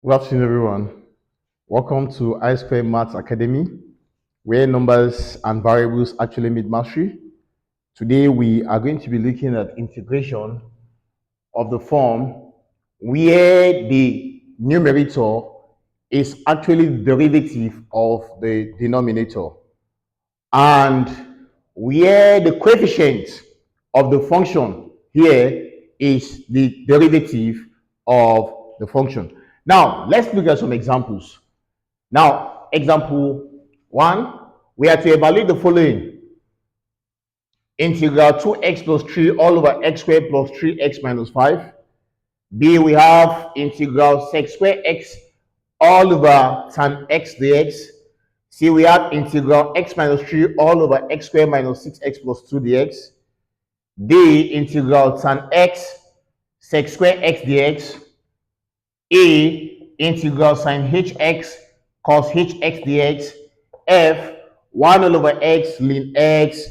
Good afternoon, everyone. Welcome to i²-Maths Academy, where numbers and variables actually meet mastery. Today, we are going to be looking at integration of the form where the numerator is actually the derivative of the denominator, and where the coefficient of the function here is the derivative of the function. Now, let's look at some examples. Now, example 1, we have to evaluate the following. Integral 2x plus 3 all over x squared plus 3x minus 5. B, we have integral sec square x all over tan x dx. C, we have integral x minus 3 all over x squared minus 6x plus 2 dx. D, integral tan x sec square x dx. A, integral sine hx cos hx dx. F, 1 all over x ln x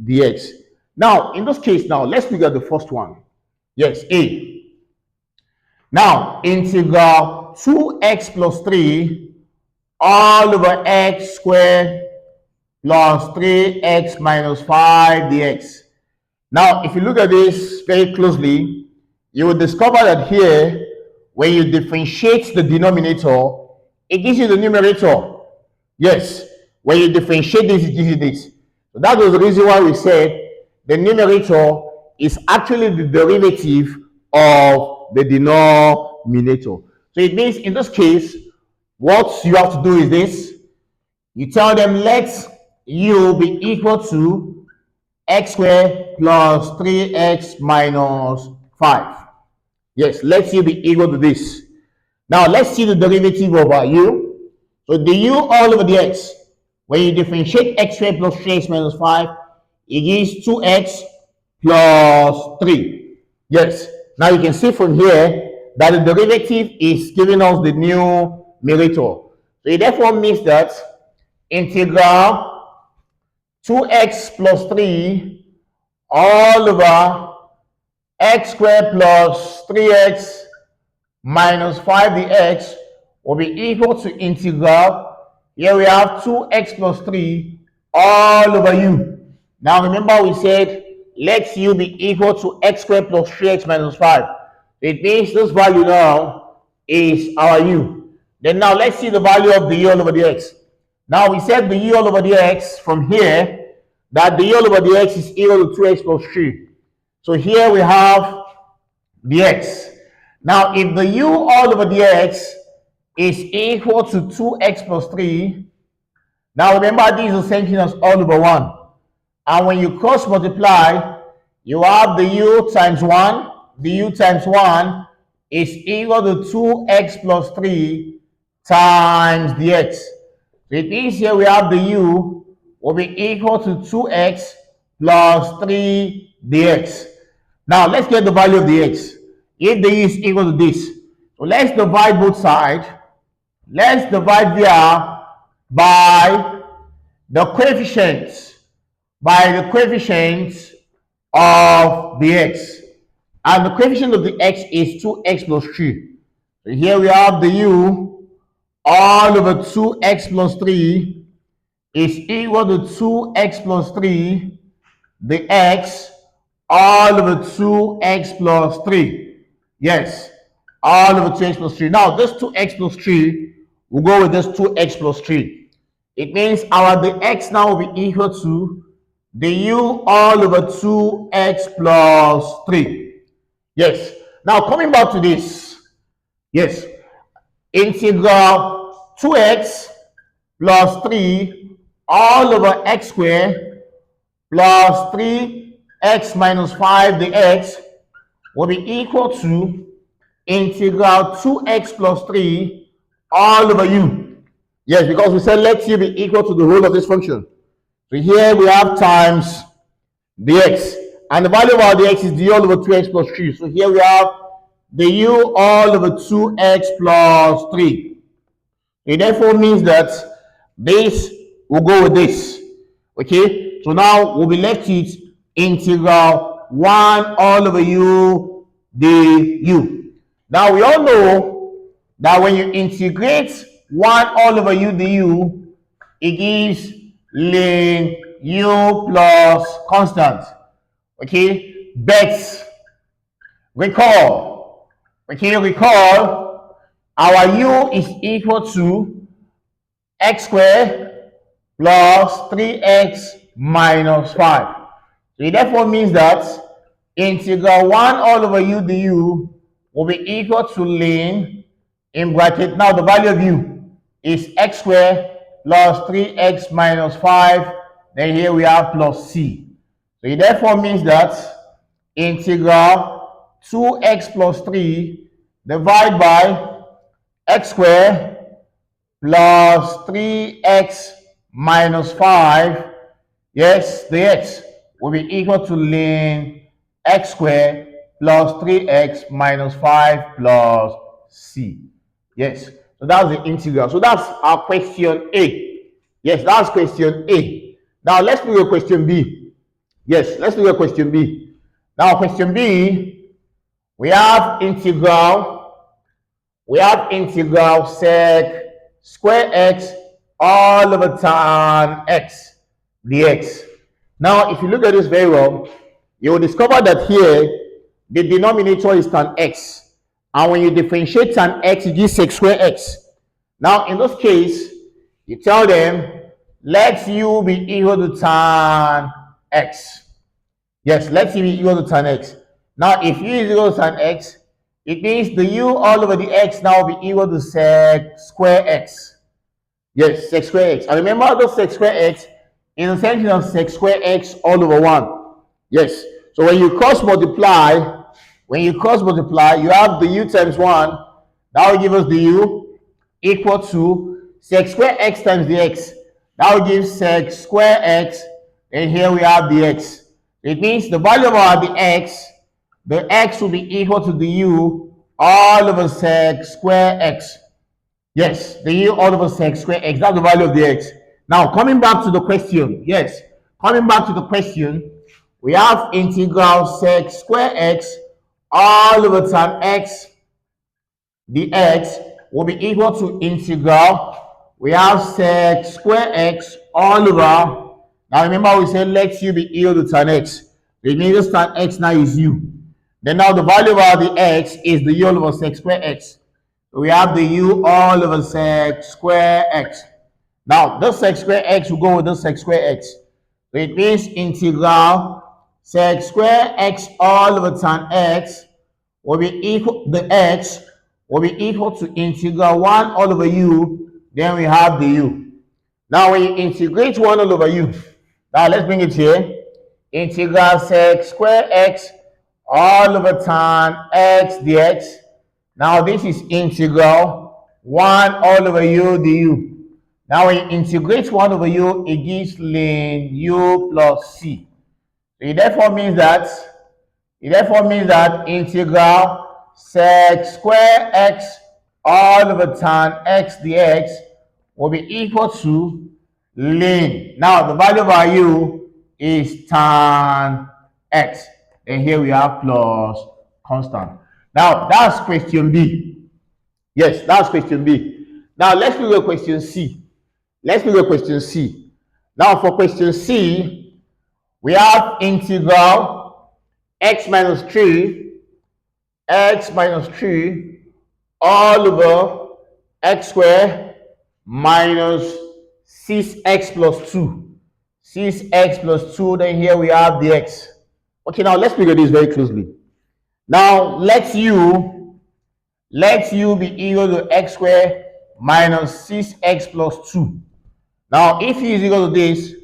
dx. Now, in this case, now let's look at the first one. Yes, A. Now, integral 2x plus 3 all over x squared plus 3x minus 5 dx. Now, if you look at this very closely, you will discover that here, when you differentiate the denominator, it gives you the numerator. Yes, when you differentiate this, it gives you this. So that was the reason why we said the numerator is actually the derivative of the denominator. So it means in this case, what you have to do is this. You tell them let u be equal to x squared plus 3x minus 5. Yes, let u be equal to this. Now let's see the derivative of our u. So the u all over the x. When you differentiate x squared plus 3x minus 5, it gives 2x plus 3. Yes. Now you can see from here that the derivative is giving us the numerator. So it therefore means that integral 2x plus 3 all over x squared plus 3x minus 5 dx will be equal to integral. Here we have 2x plus 3 all over u. Now remember we said let u be equal to x squared plus 3x minus 5. It means this value now is our u. Then now let's see the value of the u all over the x. Now we said the u all over the x from here, that the u all over the x is equal to 2x plus 3. So here we have the x. Now if the u all over the x is equal to 2x plus 3, now remember this is the same thing as all over 1. And when you cross multiply, you have the u times 1. The u times 1 is equal to 2x plus 3 times the x. So it means here we have the u will be equal to 2x plus 3 dx. Now let's get the value of the x. If the u is equal to this, so let's divide both sides. Let's divide there by the coefficients, of the x. And the coefficient of the x is 2x plus 3. So here we have the u all over 2x plus 3 is equal to 2x plus 3, the x all over 2x plus 3. Yes, all over 2x plus 3. Now this 2x plus 3 will go with this 2x plus 3. It means the x now will be equal to the u all over 2x plus 3. Yes. Now coming back to this. Yes. Integral 2x plus 3 all over x squared plus 3x minus 5 dx will be equal to integral 2x plus 3 all over u. Yes, because we said let u be equal to the whole of this function. So here we have times dx. And the value of our dx is d all over 2x plus 3. So here we have the u all over 2x plus 3. It therefore means that this will go with this. Okay? So now we'll be left with integral 1 all over u du. Now we all know that when you integrate 1 all over u du, it gives ln u plus constant. Okay, but recall, our u is equal to x squared plus 3x minus 5. So it therefore means that integral 1 all over u du will be equal to ln, in bracket, now the value of u is x squared plus 3x minus 5, then here we have plus c. So it therefore means that integral 2x plus 3 divided by x squared plus 3x minus 5, yes, the x will be equal to ln x squared plus 3x minus 5 plus c. Yes, so that's the integral. So that's our question A. Yes, that's question A. Now let's look at question B. Yes, let's look at question B. Now question B, we have integral sec square x all over tan x dx. Now if you look at this very well, you will discover that here the denominator is tan x, and when you differentiate tan x, it gives sec square x. Now in this case, you tell them let u be equal to tan x. Yes, let u be equal to tan x. Now if u is equal to tan x, it means the u all over the x now will be equal to sec square x. Yes, sec square x. And remember the sec square x in the section of sec square x all over 1. Yes. So when you cross multiply, you have the u times 1. That will give us the u equal to sec square x times the x. That will give sec square x. And here we have the x. It means the value of the x will be equal to the u all over sec square x. Yes, the u all over sec square x. That's the value of the x. Now, coming back to the question. Yes, coming back to the question, we have integral sec square x all over tan x dx will be equal to integral. We have sec square x all over. Now remember we said let u be equal to tan x. It means this tan x now is u. Then now the value of the x is the u all over sec square x. So we have the u all over sec square x. Now this sec square x will go with this sec square x. So it means integral sec square x all over tan x will be equal, the x will be equal to integral 1 all over u, then we have the u. Now when you integrate 1 all over u, now let's bring it here. Integral sec square x all over tan x dx. Now this is integral 1 all over u du. Now when you integrate 1 over u, it gives ln u plus c. So it therefore means that integral sec square x all over tan x dx will be equal to ln. Now the value of our u is tan x. And here we have plus constant. Now that's question B. Yes, that's question B. Now let's look at question C. Now for question C, we have integral x minus 3 all over x squared minus 6x plus 2. 6x plus 2, then here we have the x. Okay, now let's look at this very closely. Now let u be equal to x squared minus 6x plus 2. Now if u is equal to this,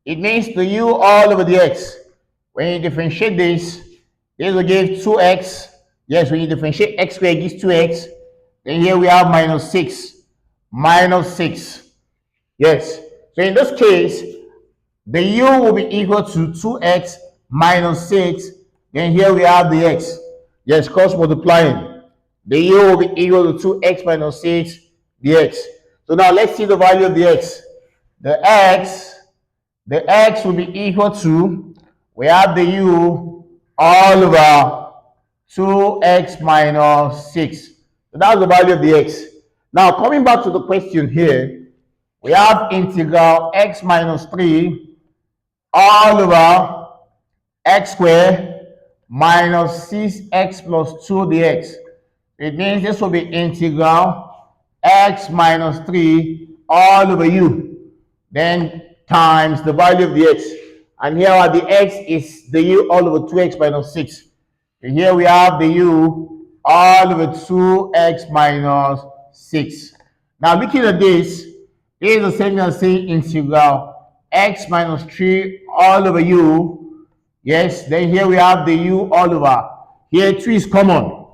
it means the u all over the x. When you differentiate this will give 2x. Yes, when you differentiate x squared, it gives 2x. Then here we have minus 6. Yes, so in this case, the u will be equal to 2x minus 6. Then here we have the x. Yes, cross multiplying. The u will be equal to 2x minus 6 dx. So now let's see the value of the x. The x will be equal to, we have the u all over 2x minus 6. So that's the value of the x. Now, coming back to the question here, we have integral x minus 3 all over x squared minus 6x plus 2 dx. It means this will be integral x minus 3 all over u, then times the value of the x. And here are the x is the u all over 2x minus 6. And here we have the u all over 2x minus 6. Now looking at this, is the same as saying integral x minus 3 all over u. Yes, then here we have the u all over. Here 2 is common.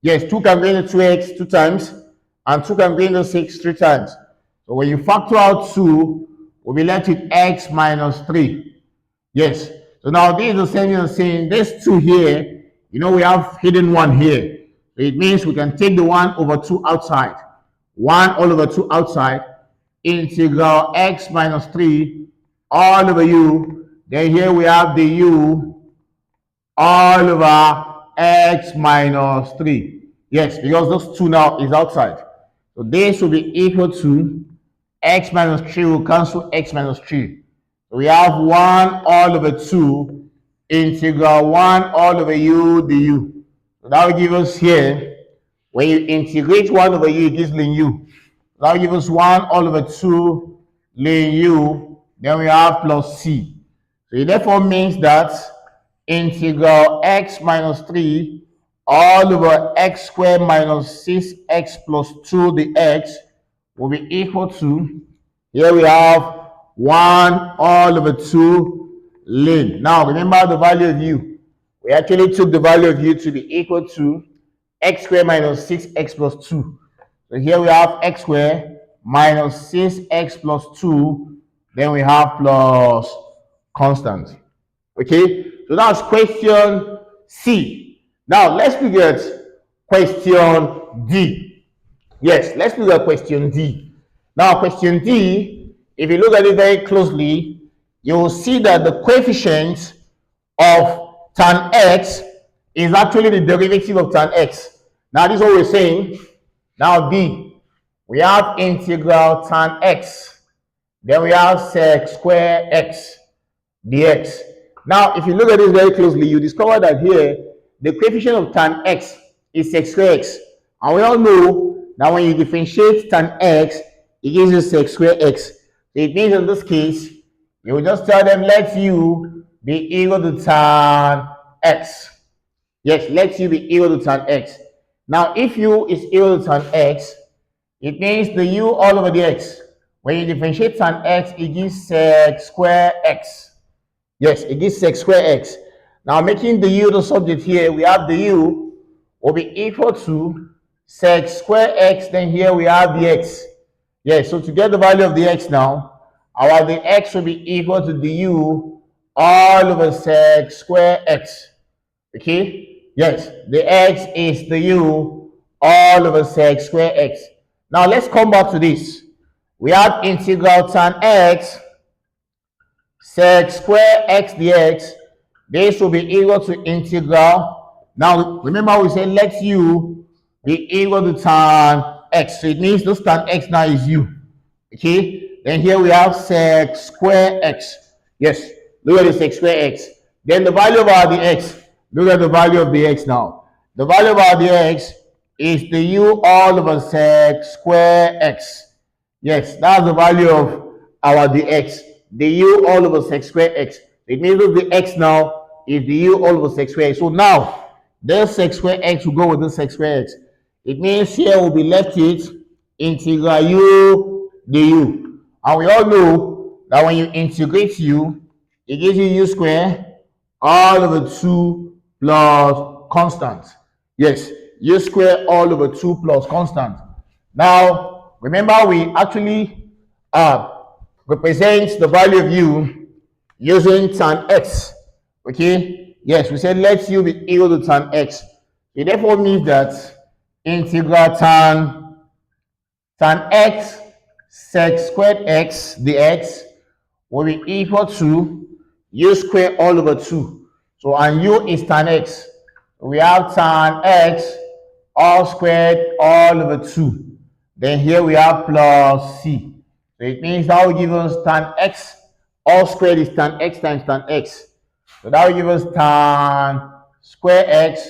Yes, 2 can go into 2x 2 times, and 2 can go into 6 3 times. So when you factor out 2, we'll be left with x minus 3. Yes, so now this is the same as saying this 2 here, you know we have hidden 1 here. So it means we can take the 1 over 2 outside. 1 all over 2 outside, integral x minus 3 all over u. Then here we have the u all over x minus 3. Yes, because those 2 now is outside. So this will be equal to x minus 3 will cancel x minus 3. So we have 1 all over 2 integral 1 all over u du. So that will give us here, when you integrate 1 over u, it gives ln u. That will give us 1 all over 2 ln u. Then we have plus c. So it therefore means that integral x minus 3 all over x squared minus 6x plus 2 dx will be equal to, here we have 1 all over 2 ln. Now remember the value of u. We actually took the value of u to be equal to x squared minus 6x plus 2. So here we have x squared minus 6x plus 2. Then we have plus constant. Okay, so that's question C. Now let's look at question D. Yes, let's look at question D. Now question D, if you look at it very closely, you will see that the coefficient of tan x is actually the derivative of tan x. Now this is what we're saying. Now D, we have integral tan x. Then we have sec square x dx. Now, if you look at this very closely, you discover that here, the coefficient of tan x is sec square x. And we all know that when you differentiate tan x, it gives you sec square x. So it means in this case, you will just tell them, let u be equal to tan x. Yes, let u be equal to tan x. Now, if u is equal to tan x, it means the u all over the x. When you differentiate tan x, it gives sec square x. Yes, it gives sec square x. Now, making the u the subject here, we have the u will be equal to sec square x. Then here we have the x. Yes, so to get the value of the x now, the x will be equal to the u all over sec square x. Okay? Yes, the x is the u all over sec square x. Now, let's come back to this. We have integral tan x sec square x dx. This will be equal to integral. Now remember we said let u be equal to tan x. So it means this tan x now is u. Okay. Then here we have sec square x. Yes. Look at the sec square x. Then the value of our dx. Look at the value of the x now. The value of our dx is the u all over sec square x. Yes, that's the value of our dx. The u all over sec square x. It means that the x now is the u all over sec square x. So now, this sec square x will go with this sec square x. It means here we'll be left with integral u du. And we all know that when you integrate u, it gives you u square all over 2 plus constant. Yes, u square all over 2 plus constant. Now, remember we actually represent the value of u using tan x. Okay? Yes, we said let u be equal to tan x. It therefore means that integral tan x sec squared x dx will be equal to u squared all over 2. So, and u is tan x. We have tan x all squared all over 2. Then here we have plus c. So it means that will give us tan x. All squared is tan x times tan x. So that will give us tan square x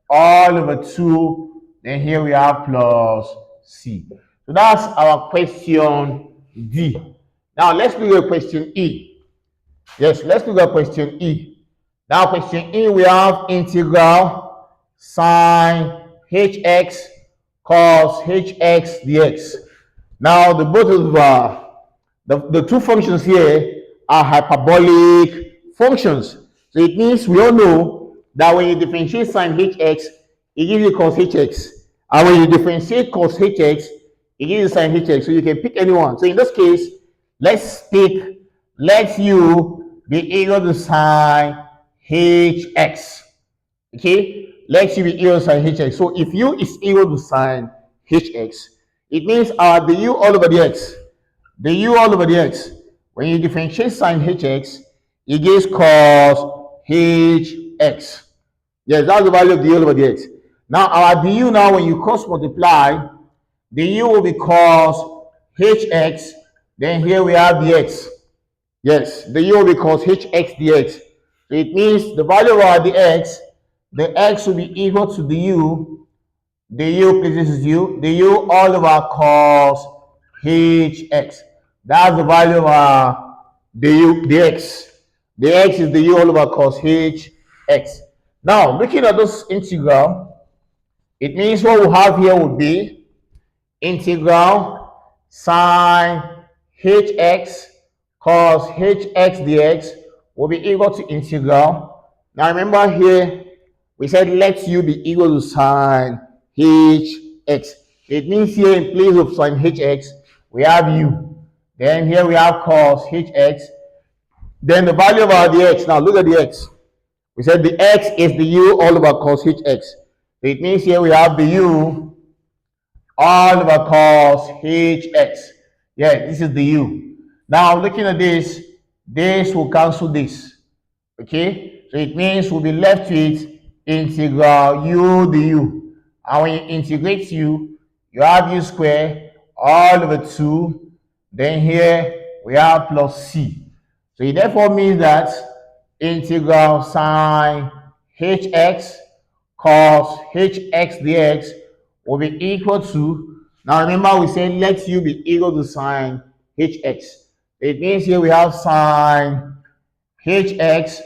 all over 2. Then here we have plus c. So that's our question D. Now let's look at question E. Yes, let's look at question E. Now question E, we have integral sine hx cos hx dx. Now the both of the two functions here are hyperbolic functions. So it means we all know that when you differentiate sine hx, it gives you cos hx. And when you differentiate cos hx, it gives you sine hx. So you can pick any one. So in this case, let's let u be equal to sine hx. Okay? Let u be equal to sine hx. So if u is equal to sine hx, it means our du all over dx. Du all over dx. When you differentiate sine hx, it gives cos hx. Yes, that's the value of du all over dx. Now our du now, when you cross multiply, du will be cos hx. Then here we have dx. Yes, the u will be cos hx dx. So it means the value of our dx, the x will be equal to the u. The u, please, this is u. The u all over cos hx. That's the value of our du dx. The x is the u all over cos hx. Now, looking at this integral, it means what we have here would be integral sine hx cos hx dx will be equal to integral. Now remember here, we said let u be equal to sine hx. It means here in place of sine hx, we have u. Then here we have cos hx. Then the value of our dx. Now look at the x. We said the x is the u all over cos hx. So it means here we have the u all over cos hx. Yeah, this is the u. Now looking at this will cancel this. Okay? So it means we'll be left with integral u du. And when you integrate u, you have u squared all over 2. Then here we have plus c. So it therefore means that integral sine hx cos hx dx will be equal to, now remember we said let u be equal to sine hx. It means here we have sine hx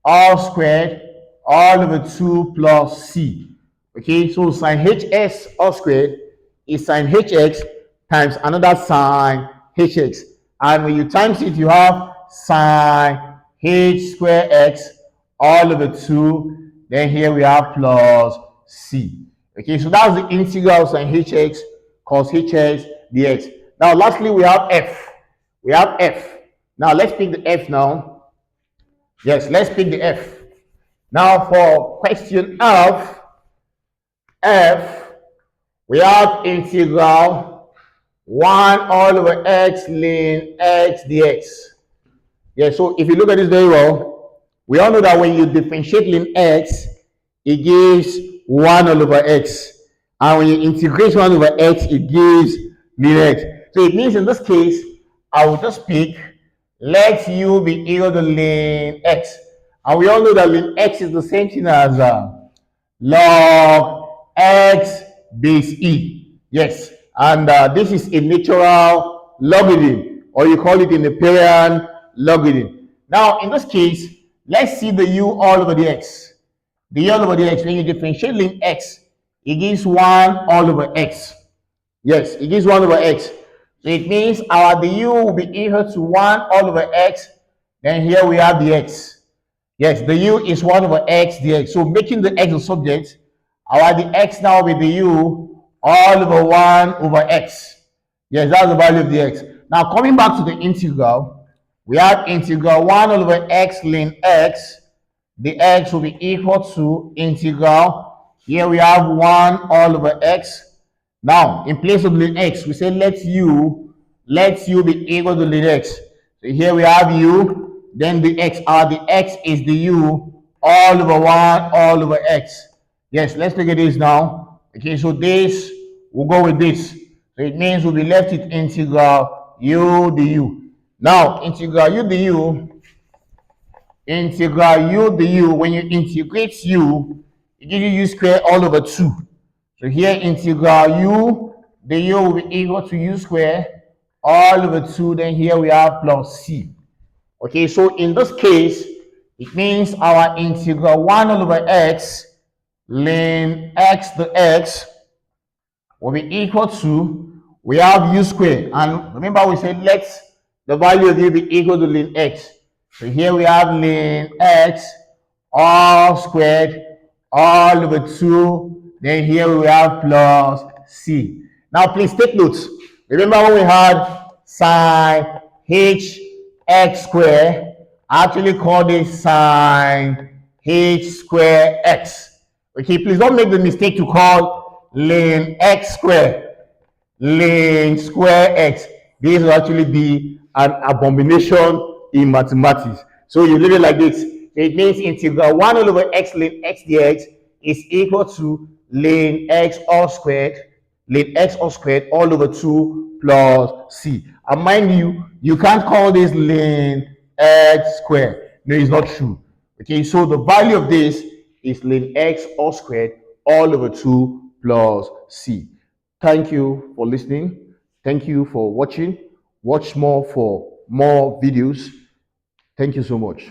all squared all over 2 plus c. Okay, so sine hx all squared is sine hx times another sine hx. And when you times it, you have sine h square x all over 2. Then here we have plus c. Okay, so that's the integral of sine hx cos hx dx. Now lastly, we have f. We have f. Now let's pick the f now. Yes, let's pick the f. Now for question f, we have integral 1 all over x ln x dx. Yeah, so if you look at this very well, we all know that when you differentiate ln x, it gives 1 all over x. And when you integrate 1 over x, it gives ln x. So it means in this case, I will just pick let u be equal to ln x. And we all know that ln x is the same thing as log x base e. Yes, and this is a natural logarithm, or you call it a Neperian logarithm. Now, in this case, let's see the u all over the x. The u all over the x, when you differentiate ln x, it gives 1 all over x. Yes, it gives 1 over x. So it means our du will be equal to 1 all over x. Then here we have the x. Yes, the u is 1 over x dx. So making the x the subject, our the x now will be the u all over 1 over x. Yes, that's the value of the x. Now coming back to the integral, we have integral 1 all over x ln x. The x will be equal to integral. Here we have 1 all over x. Now, in place of ln x, we say let u be equal to ln x. So here we have u, then the x, the x is the u all over 1 all over x. Yes, let's look at this now. Okay, so this will go with this. So So it means we'll be left with integral u du. Now, integral u du, when you integrate u, it gives you u squared all over 2. So here, integral u du will be equal to u squared all over 2. Then here we have plus c. Okay, so in this case, it means our integral 1 over x ln x dx will be equal to, we have u squared, and remember we said let the value of u be equal to ln x. So here we have ln x all squared all over 2. Then here we have plus c. Now please take notes. Remember when we had sine h x squared, I actually call this sine h squared x. Okay, please don't make the mistake to call ln x squared ln square x. This will actually be an abomination in mathematics. So you leave it like this. It means integral 1 over x ln x dx is equal to ln x all squared all over 2 plus c. And mind you, you can't call this ln x squared. No, it's not true. Okay, so the value of this is ln x all squared all over 2 plus c. Thank you for listening. Thank you for watching. Watch more for more videos. Thank you so much.